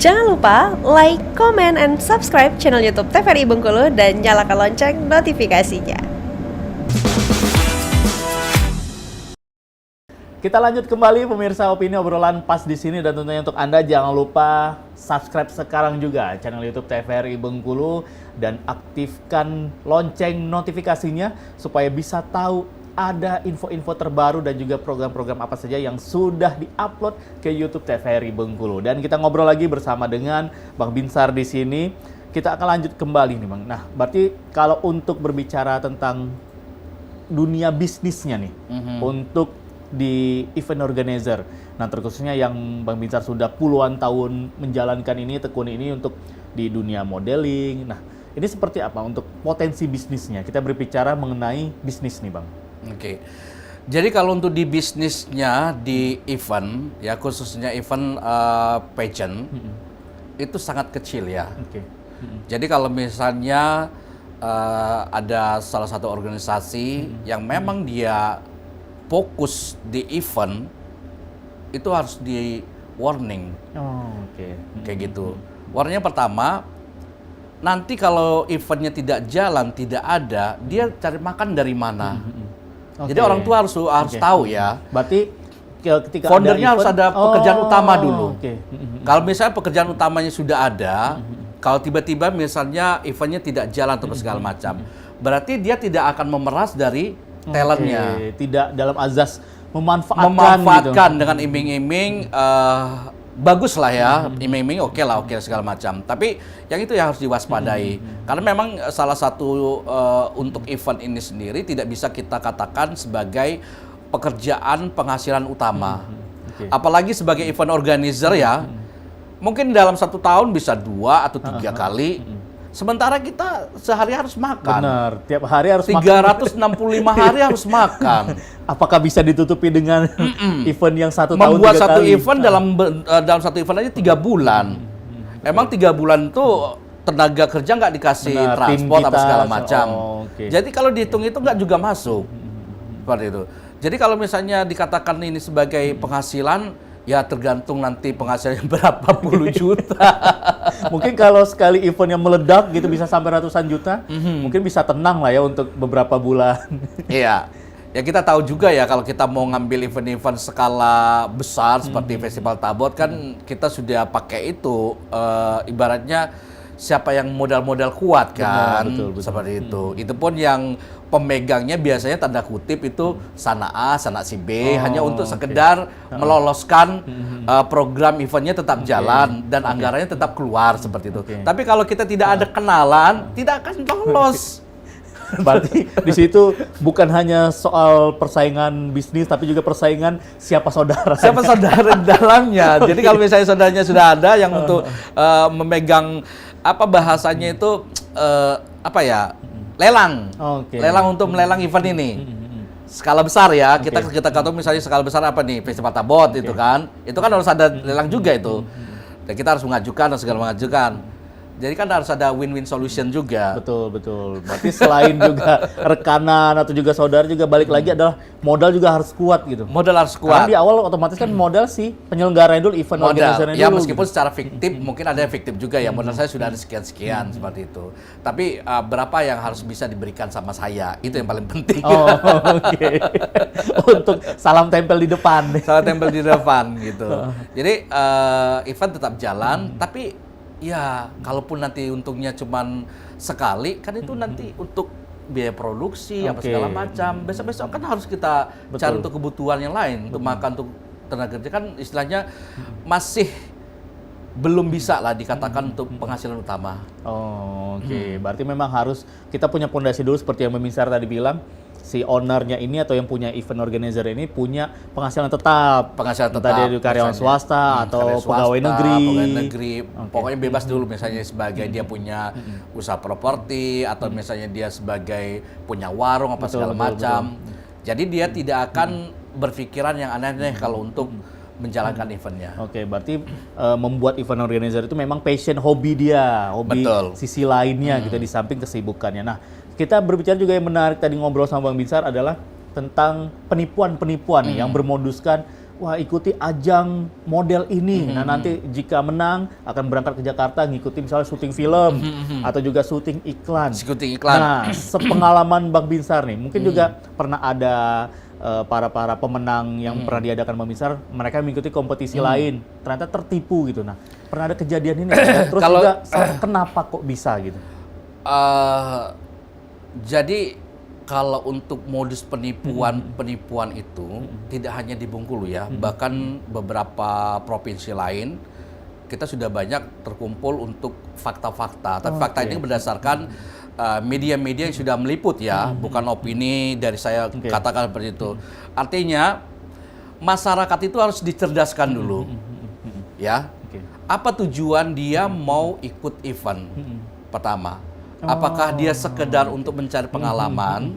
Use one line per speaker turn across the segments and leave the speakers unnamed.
Jangan lupa like, comment, and subscribe channel YouTube TVRI Bengkulu dan nyalakan lonceng notifikasinya.
Kita lanjut kembali pemirsa opini obrolan pas di sini, dan tentunya untuk Anda jangan lupa subscribe sekarang juga channel YouTube TVRI Bengkulu dan aktifkan lonceng notifikasinya supaya bisa tahu ada info-info terbaru dan juga program-program apa saja yang sudah diupload ke YouTube TVRI Bengkulu. Dan kita ngobrol lagi bersama dengan Bang Binsar di sini. Kita akan lanjut kembali nih Bang. Nah, berarti kalau untuk berbicara tentang dunia bisnisnya nih, untuk di event organizer. Nah, terkhususnya yang Bang Binsar sudah puluhan tahun menjalankan ini, tekuni ini untuk di dunia modeling. Nah, ini seperti apa untuk potensi bisnisnya? Kita berbicara mengenai bisnis nih, Bang.
Oke. Jadi kalau untuk di bisnisnya di event, ya khususnya event pageant, itu sangat kecil ya. Jadi kalau misalnya ada salah satu organisasi yang memang dia fokus di event, itu harus di warning. Kayak gitu. Warningnya pertama, nanti kalau eventnya tidak jalan, tidak ada, dia cari makan dari mana. Jadi orang tua harus tahu ya.
Berarti ketika
foundernya harus ada pekerjaan utama dulu. Kalau misalnya pekerjaan utamanya sudah ada, kalau tiba-tiba misalnya eventnya tidak jalan atau segala macam, berarti dia tidak akan memeras dari talentnya.
Tidak dalam azas memanfaatkan gitu.
Dengan iming-iming, bagus lah ya, iming-iming oke segala macam. Tapi yang itu yang harus diwaspadai. Karena memang salah satu untuk event ini sendiri tidak bisa kita katakan sebagai pekerjaan penghasilan utama. Apalagi sebagai event organizer ya, mungkin dalam 1 tahun bisa 2 atau 3 kali. Sementara kita sehari harus makan.
Benar, tiap hari harus
365 hari harus makan.
Apakah bisa ditutupi dengan event yang 1 tahun 3 kali?
Membuat satu event dalam satu event aja 3 bulan. Emang 3 bulan tuh tenaga kerja nggak dikasih transport apa segala macam. Jadi kalau dihitung itu nggak juga masuk. Seperti itu. Jadi kalau misalnya dikatakan ini sebagai penghasilan, ya tergantung nanti penghasilannya berapa puluh juta.
Mungkin kalau sekali event yang meledak gitu bisa sampai ratusan juta, mungkin bisa tenang lah ya untuk beberapa bulan.
Iya. Ya kita tahu juga ya kalau kita mau ngambil event-event skala besar seperti Festival Tabot kan kita sudah pakai itu, ibaratnya siapa yang modal-modal kuat kan. Betul. Seperti itu. Itu pun yang pemegangnya biasanya tanda kutip itu sana A, sana si B, hanya untuk sekedar meloloskan program eventnya tetap jalan dan anggarannya tetap keluar seperti itu. Tapi kalau kita tidak ada kenalan, tidak akan lolos.
Berarti di situ bukan hanya soal persaingan bisnis, tapi juga persaingan siapa saudara.
Siapa saudara di dalamnya. Jadi kalau misalnya saudaranya sudah ada yang untuk memegang apa bahasanya itu lelang. Lelang untuk melelang event ini. Skala besar ya. Kita katakan misalnya skala besar apa nih? Festival Tabot itu kan. Itu kan harus ada lelang juga itu. Dan kita harus mengajukan dan segala mengajukan. Jadi kan harus ada win-win solution juga.
Betul. Berarti selain juga rekanan atau juga saudara juga balik lagi adalah modal juga harus kuat gitu.
Modal harus kuat.
Karena di awal otomatis kan modal si penyelenggara dulu, event organizer dulu.
Ya meskipun secara fiktif mungkin ada yang fiktif juga ya. Modal saya sudah ada sekian seperti itu. Tapi berapa yang harus bisa diberikan sama saya, itu yang paling penting.
Untuk salam tempel di depan.
Salam tempel di depan gitu. Jadi event tetap jalan, tapi ya, kalaupun nanti untungnya cuman sekali, kan itu nanti untuk biaya produksi, apa segala macam. Besok-besok kan harus kita cari untuk kebutuhan yang lain, untuk makan, untuk tenaga kerja kan istilahnya masih belum bisa lah dikatakan untuk penghasilan utama.
Berarti memang harus kita punya pondasi dulu seperti yang Memisar tadi bilang. Si ownernya ini atau yang punya event organizer ini punya penghasilan tetap. Entah dia karyawan swasta atau pegawai negeri.
Pokoknya bebas dulu misalnya sebagai dia punya usaha properti atau misalnya dia sebagai punya warung apa segala macam. Jadi dia tidak akan berpikiran yang aneh-aneh kalau untuk menjalankan eventnya.
Berarti membuat event organizer itu memang passion, hobi dia, sisi lainnya gitu di samping kesibukannya. Nah, kita berbicara juga yang menarik tadi ngobrol sama Bang Binsar adalah tentang penipuan-penipuan yang bermoduskan wah ikuti ajang model ini. Nah nanti jika menang akan berangkat ke Jakarta ngikuti misalnya syuting film atau juga syuting iklan.
Syuting iklan.
Nah sepengalaman Bang Binsar nih, mungkin juga pernah ada para pemenang yang pernah diadakan Bang Binsar, mereka mengikuti kompetisi lain, ternyata tertipu gitu. Nah pernah ada kejadian ini, terus
Kalau-
juga kenapa kok bisa gitu?
Jadi kalau untuk modus penipuan itu tidak hanya di Bengkulu ya, bahkan beberapa provinsi lain kita sudah banyak terkumpul untuk fakta-fakta. Tapi fakta ini berdasarkan media-media yang sudah meliput ya, bukan opini dari saya katakan seperti itu. Artinya masyarakat itu harus dicerdaskan dulu, ya. Apa tujuan dia mau ikut event? Pertama, apakah dia sekedar untuk mencari pengalaman,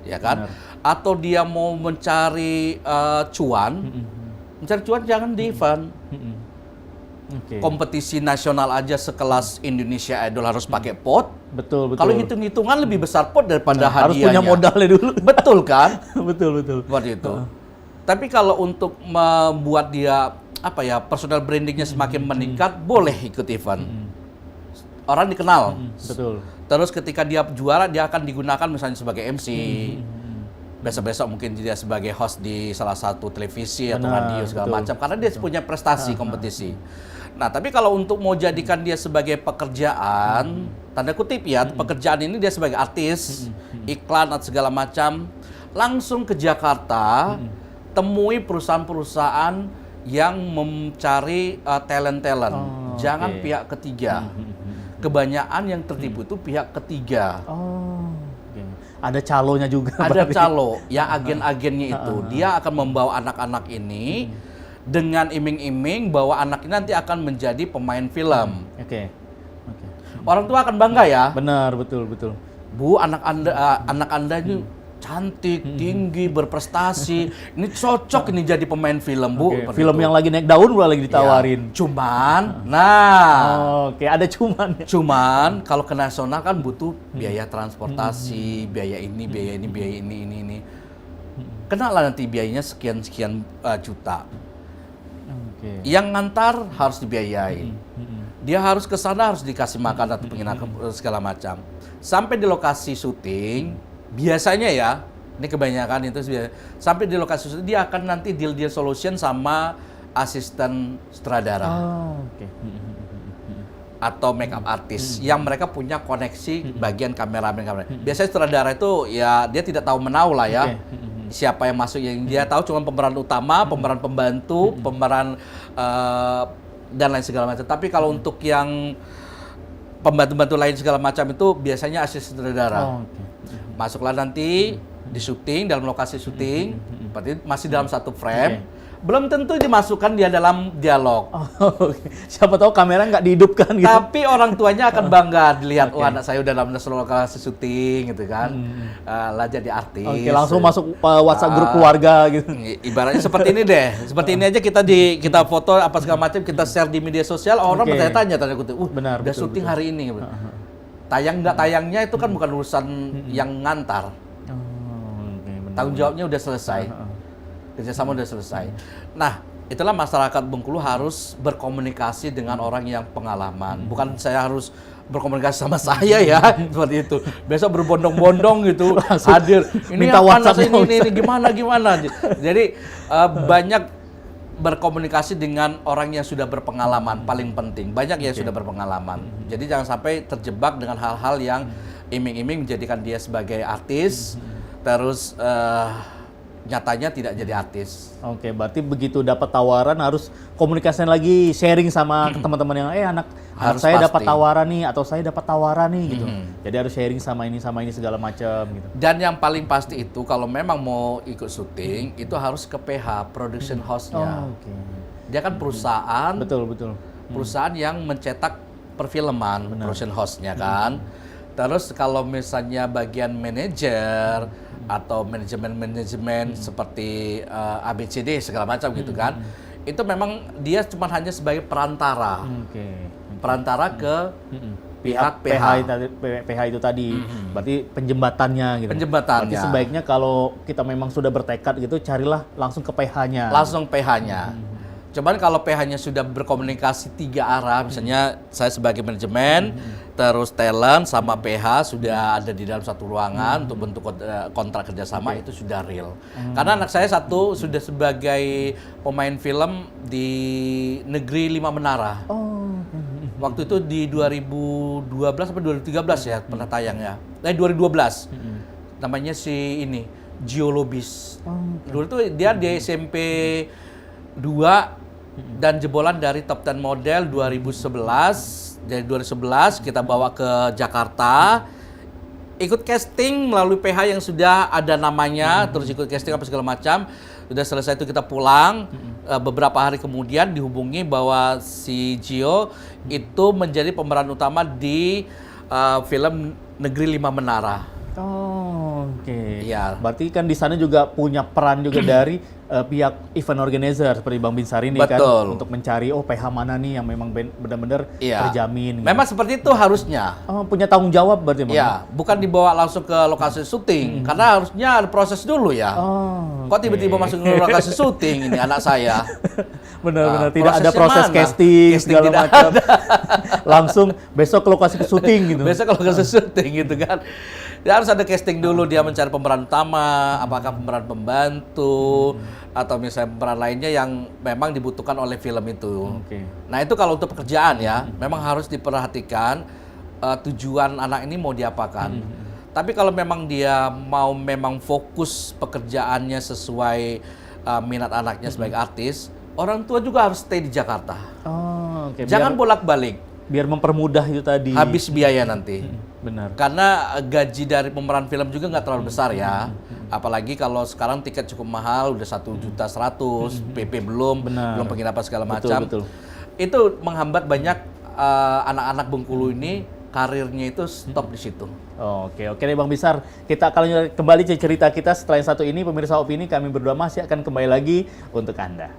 ya kan? Atau dia mau mencari cuan? Mencari cuan jangan di event. Kompetisi nasional aja sekelas Indonesia Idol harus pakai pot.
Betul.
Kalau hitung-hitungan lebih besar pot daripada
harus
hadiahnya.
punya modalnya dulu.
Betul kan?
betul.
Buat itu. Tapi kalau untuk membuat dia personal brandingnya semakin meningkat, boleh ikut event. Orang dikenal.
Betul.
Terus ketika dia juara, dia akan digunakan misalnya sebagai MC. Besok-besok mungkin dia sebagai host di salah satu televisi atau radio segala macam. Karena dia punya prestasi kompetisi. Nah, tapi kalau untuk mau jadikan dia sebagai pekerjaan, tanda kutip ya, pekerjaan ini dia sebagai artis, iklan atau segala macam, langsung ke Jakarta, temui perusahaan-perusahaan yang mencari talent-talent. Jangan pihak ketiga. Kebanyakan yang tertipu itu pihak ketiga.
Ada calonya juga.
Ada
berarti.
calo, yang agen-agennya itu. Dia akan membawa anak-anak ini dengan iming-iming bahwa anak ini nanti akan menjadi pemain film.
Oke.
Orang tua akan bangga ya.
Benar, betul.
Bu, anak anda ini cantik, tinggi, berprestasi. Ini cocok ini jadi pemain film, Bu. Seperti
Film
itu.
yang lagi naik daun pula lagi ditawarin.
Ya, cuman,
Oke, ada cuman.
Cuman kalau ke nasional kan butuh biaya transportasi, biaya ini, biaya ini. Kenalah nanti biayanya sekian juta. Yang ngantar harus dibiayai. Dia harus ke sana harus dikasih makan atau penginapan segala macam. Sampai di lokasi syuting, biasanya ya, ini kebanyakan itu sampai di lokasi syuting dia akan nanti deal solution sama asisten sutradara. Atau makeup artist yang mereka punya koneksi bagian kameramen. Biasanya sutradara itu ya dia tidak tahu menau lah ya. Siapa yang masuk, yang dia tahu cuma pemeran utama, pemeran pembantu, pemeran dan lain segala macam. Tapi kalau untuk yang pembantu-pembantu lain segala macam itu biasanya asisten sutradara. Masuklah nanti di syuting, dalam lokasi syuting, berarti masih dalam satu frame. Belum tentu dimasukkan dia dalam dialog.
Siapa tahu kamera nggak dihidupkan gitu.
Tapi orang tuanya akan bangga dilihat, wah anak saya udah dalam lokasi syuting gitu kan. Lah jadi artis.
Langsung masuk WhatsApp grup keluarga gitu.
Ibaratnya seperti ini deh. Seperti ini aja kita foto apa segala macam, kita share di media sosial, orang bertanya-tanya tanya kutip,
benar,
udah syuting hari ini. Tayang nggak tayangnya itu kan bukan urusan yang ngantar. Tanggung jawabnya udah selesai. Kerjasama udah selesai. Nah, itulah masyarakat Bengkulu harus berkomunikasi dengan orang yang pengalaman. Bukan saya harus berkomunikasi sama saya ya, seperti itu. Besok berbondong-bondong gitu hadir. Ini
minta WhatsApp
ini gimana. Jadi banyak berkomunikasi dengan orang yang sudah berpengalaman, paling penting. Banyak yang sudah berpengalaman. Jadi jangan sampai terjebak dengan hal-hal yang iming-iming menjadikan dia sebagai artis, terus nyatanya tidak jadi artis.
Oke, berarti begitu dapat tawaran harus komunikasi lagi, sharing sama teman-teman yang anak
Harus
saya
pasti.
dapat tawaran nih atau saya dapat tawaran nih gitu. Jadi harus sharing sama ini segala macam gitu.
Dan yang paling pasti itu kalau memang mau ikut syuting itu harus ke PH, production house-nya. Dia kan perusahaan.
Betul.
Perusahaan yang mencetak perfilman, production house-nya kan. Terus kalau misalnya bagian manajer atau manajemen seperti ABCD segala macam gitu kan, itu memang dia cuma hanya sebagai perantara, perantara ke pihak
PH itu tadi. Berarti penjembatannya gitu.
Penjembatannya.
Berarti sebaiknya kalau kita memang sudah bertekad gitu, carilah langsung ke PH-nya.
Langsung PH-nya. Cuman kalau PH-nya sudah berkomunikasi 3 arah, misalnya saya sebagai manajemen, terus talent sama PH sudah ada di dalam satu ruangan untuk bentuk kontrak kerjasama, itu sudah real. Karena anak saya satu sudah sebagai pemain film di Negeri Lima Menara. Waktu itu di 2012 atau 2013 ya pernah tayang ya. 2012. Namanya si ini Geologis. Dulu tuh dia di SMP 2 dan jebolan dari Top 10 Model 2011. Dari 2011 kita bawa ke Jakarta, ikut casting melalui PH yang sudah ada namanya, terus ikut casting apa segala macam. Udah selesai itu kita pulang, beberapa hari kemudian dihubungi bahwa si Gio itu menjadi pemeran utama di film Negeri Lima Menara.
Oke.
Iya.
Berarti kan di sana juga punya peran juga dari pihak event organizer seperti Bang Binsar ini.
Betul.
Kan untuk mencari PH mana nih yang memang benar-benar terjamin.
Memang seperti itu harusnya.
Punya tanggung jawab berarti Bang.
Iya, bukan dibawa langsung ke lokasi syuting karena harusnya ada proses dulu ya. Kok tiba-tiba masuk ke lokasi syuting ini anak saya?
Benar-benar tidak ada proses casting segala macam. Langsung besok ke lokasi syuting gitu.
Besok ke lokasi syuting gitu kan. Dia harus ada casting dulu, dia mencari pemeran utama, apakah pemeran pembantu atau misalnya pemeran lainnya yang memang dibutuhkan oleh film itu. Nah itu kalau untuk pekerjaan ya, memang harus diperhatikan tujuan anak ini mau diapakan. Tapi kalau memang dia mau memang fokus pekerjaannya sesuai minat anaknya sebagai artis, orang tua juga harus stay di Jakarta. Jangan bolak-balik.
Biar mempermudah itu tadi.
Habis biaya nanti.
Benar.
Karena gaji dari pemeran film juga nggak terlalu besar ya. Apalagi kalau sekarang tiket cukup mahal, udah 1.100.000, PP belum penginapan segala macam.
Betul.
Itu menghambat banyak anak-anak Bengkulu ini karirnya itu stop di situ.
Oke deh Bang Binsar. Kita akan kembali cerita kita setelah yang satu ini. Pemirsa Opini, kami berdua masih akan kembali lagi untuk Anda.